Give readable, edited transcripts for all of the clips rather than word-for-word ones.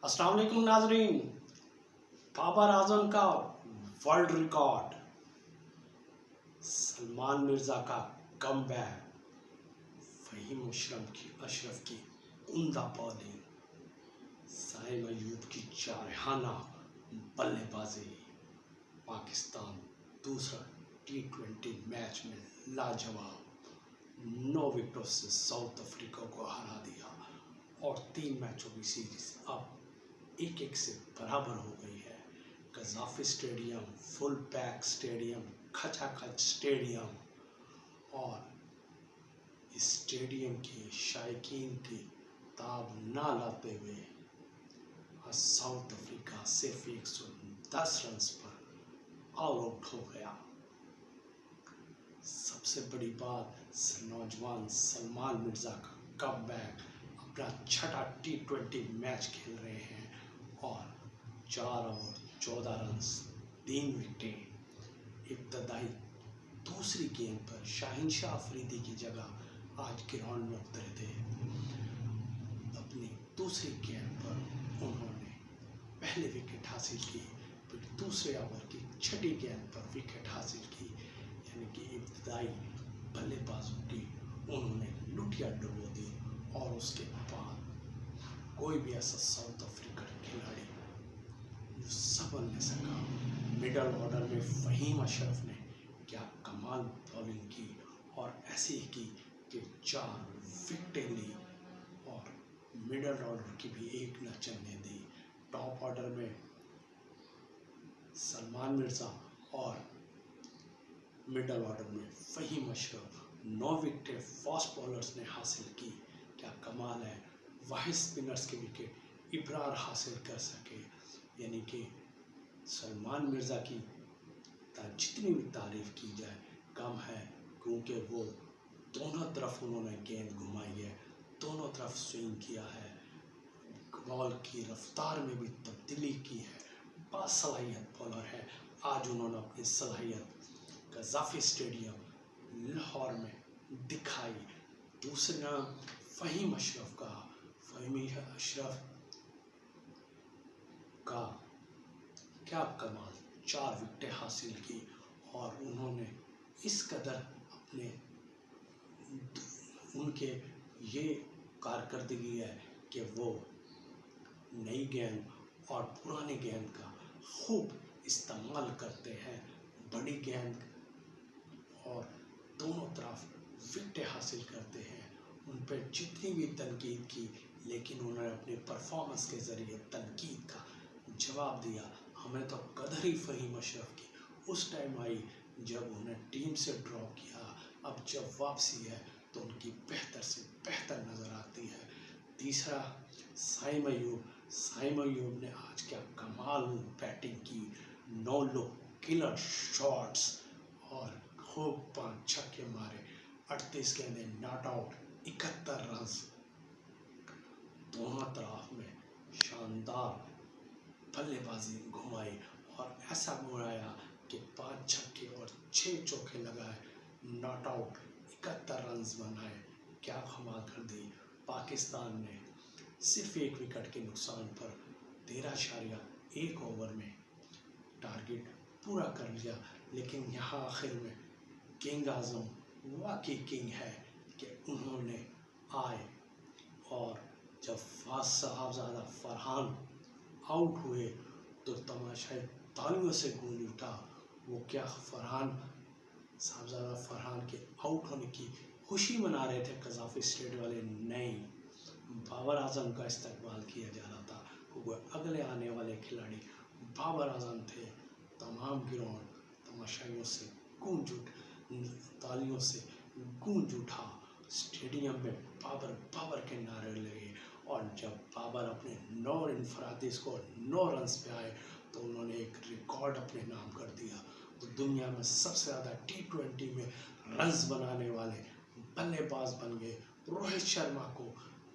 अस्सलाम वालेकुम नाजरीन। बाबर आजम का वर्ल्ड रिकॉर्ड, सलमान मिर्ज़ा का कमबैक, फहीम अशरफ की उम्दा बॉलिंग, साइम अयूब की जारहाना बल्लेबाजी, पाकिस्तान दूसरा T20 मैच में लाजवाब 9 विकेटों से साउथ अफ्रीका को हरा दिया और 3 मैचों की सीरीज अब 1-1 से बराबर हो गई है। गजाफी स्टेडियम, फुल पैक स्टेडियम, खचाखच स्टेडियम और इस स्टेडियम के शायकीन की ताब ना लाते हुए आज साउथ अफ्रीका सिर्फ 110 रन पर ऑल आउट हो गया। सबसे बड़ी बात, नौजवान सलमान मिर्ज़ा का कमबैक, अपना छठा T20 मैच खेल रहे हैं और 4 ओवर 14 रन, 3 विकेटें। इब्तदाई दूसरी गेंद पर शाहिनशाह अफरीदी की जगह आज ग्राउंड में उतरे थे। अपनी दूसरी गेंद पर उन्होंने पहले विकेट हासिल की, फिर दूसरे ओवर की छठी गेंद पर विकेट हासिल की, यानी कि इब्तदाई बल्लेबाजों की उन्होंने लुटिया डुबो दी। और उसके बाद कोई भी ऐसा साउथ अफ्रीका खिलाड़ी जो संभल नहीं सका। मिडल ऑर्डर में फहीम अशरफ ने क्या कमाल बॉलिंग की और ऐसी ही की कि 4 विकेटें ली और मिडल ऑर्डर की भी एक न चलने दी। टॉप ऑर्डर में सलमान मिर्ज़ा और मिडल ऑर्डर में फहीम अशरफ, 9 विकेटें फास्ट बॉलर्स ने हासिल की। क्या कमाल है, वाहिद स्पिनर्स के विकेट इब्रार हासिल कर सके। यानी कि सलमान मिर्ज़ा की जितनी भी तारीफ़ की जाए कम है, क्योंकि वो दोनों तरफ उन्होंने गेंद घुमाई है, दोनों तरफ स्विंग किया है, बॉल की रफ्तार में भी तब्दीली की है, बासलाहियत बॉलर है। आज उन्होंने अपनी सलाहियत गजाफी स्टेडियम लाहौर में दिखाई। दूसरे नाम फहीम अशरफ का, फहीम अशरफ का क्या कमाल, 4 विकेटें हासिल की और उन्होंने इस कदर अपने उनके ये कारकर्दगी है कि वो नई गेंद और पुरानी गेंद का खूब इस्तेमाल करते हैं। बड़ी गेंद और दोनों तरफ विकेटें हासिल करते हैं। उन पर जितनी भी तनकीद की, लेकिन उन्होंने अपने परफॉर्मेंस के ज़रिए तनकीद का जवाब दिया। हमें तो कदर ही फहीम अशरफ की उस टाइम आई जब उन्हें टीम से ड्रॉप किया। अब जब वापसी है तो उनकी बेहतर से बेहतर नज़र आती है। तीसरा साइम अयूब ने आज क्या कमाल बैटिंग की, 9 लोग किलर शॉट्स और खूब 5 छक्के मारे, 38 गेंदें नॉट आउट, 71 रन, दोनों तरफ में शानदार बल्लेबाजी घुमाई और ऐसा घुमाया कि 5 छक्के और 6 चौके लगाए, नॉट आउट, 71 रन बनाए। क्या कमाल कर दी। पाकिस्तान ने सिर्फ 1 विकेट के नुकसान पर 13.1 ओवर में टारगेट पूरा कर लिया। लेकिन यहाँ आखिर में किंग आजम वाकई किंग है कि उन्होंने आए और जब साहबजादा फरहान आउट हुए तो तमाशाई तालियों से गूंज उठा। वो क्या साहबजादा फरहान के आउट होने की खुशी मना रहे थे गजाफी स्टेडियम वाले। नहीं, बाबर आजम का इस्तकबाल किया जा रहा था, क्योंकि अगले आने वाले खिलाड़ी बाबर आजम थे। तमाम ग्राउंड तमाशाइयों से तालियों से गूंज उठा। स्टेडियम में बाबर के नारे लगे और जब बाबर अपने 9 इनफरादी स्कोर 9 रन पे आए तो उन्होंने एक रिकॉर्ड अपने नाम कर दिया। वो दुनिया में सबसे ज़्यादा T20 में रन्स बनाने वाले बल्लेबाज बन गए। रोहित शर्मा को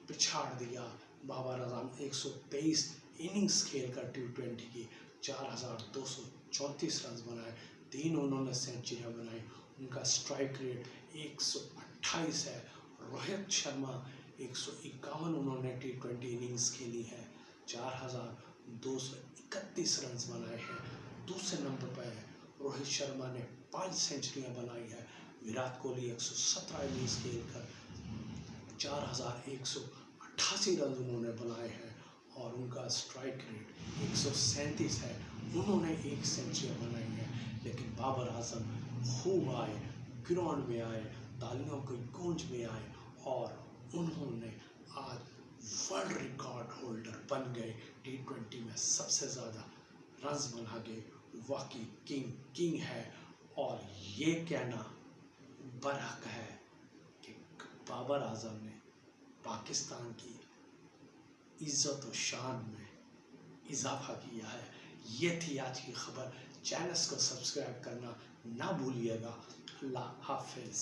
पिछाड़ दिया। बाबर आजम 123 इनिंग्स खेलकर T20 की 4234 रन बनाए, 3 उन्होंने सेंचुरियाँ बनाई। उनका स्ट्राइक रेट 128 है। रोहित शर्मा 151 उन्होंने T20 इनिंग्स खेली है। 4,231 रन बनाए हैं। दूसरे नंबर पर रोहित शर्मा ने 5 सेंचुरियां बनाई है। विराट कोहली 117 इनिंग्स खेलकर 4,188 रन उन्होंने बनाए हैं और उनका स्ट्राइक रेट 137 है। उन्होंने 1 सेंचुरी बनाई है। लेकिन बाबर आजम खूब आए, ग्राउंड में आए, तालियों की गूंज में आए और उन्होंने आज वर्ल्ड रिकॉर्ड होल्डर बन गए। T20 में सबसे ज़्यादा रन्स बना गए। वाकई किंग है और ये कहना बरहक है कि बाबर आजम ने पाकिस्तान की इज्जत और शान में इजाफा किया है। ये थी आज की खबर। चैनल को सब्सक्राइब करना ना भूलिएगा। अल्लाह हाफिज़।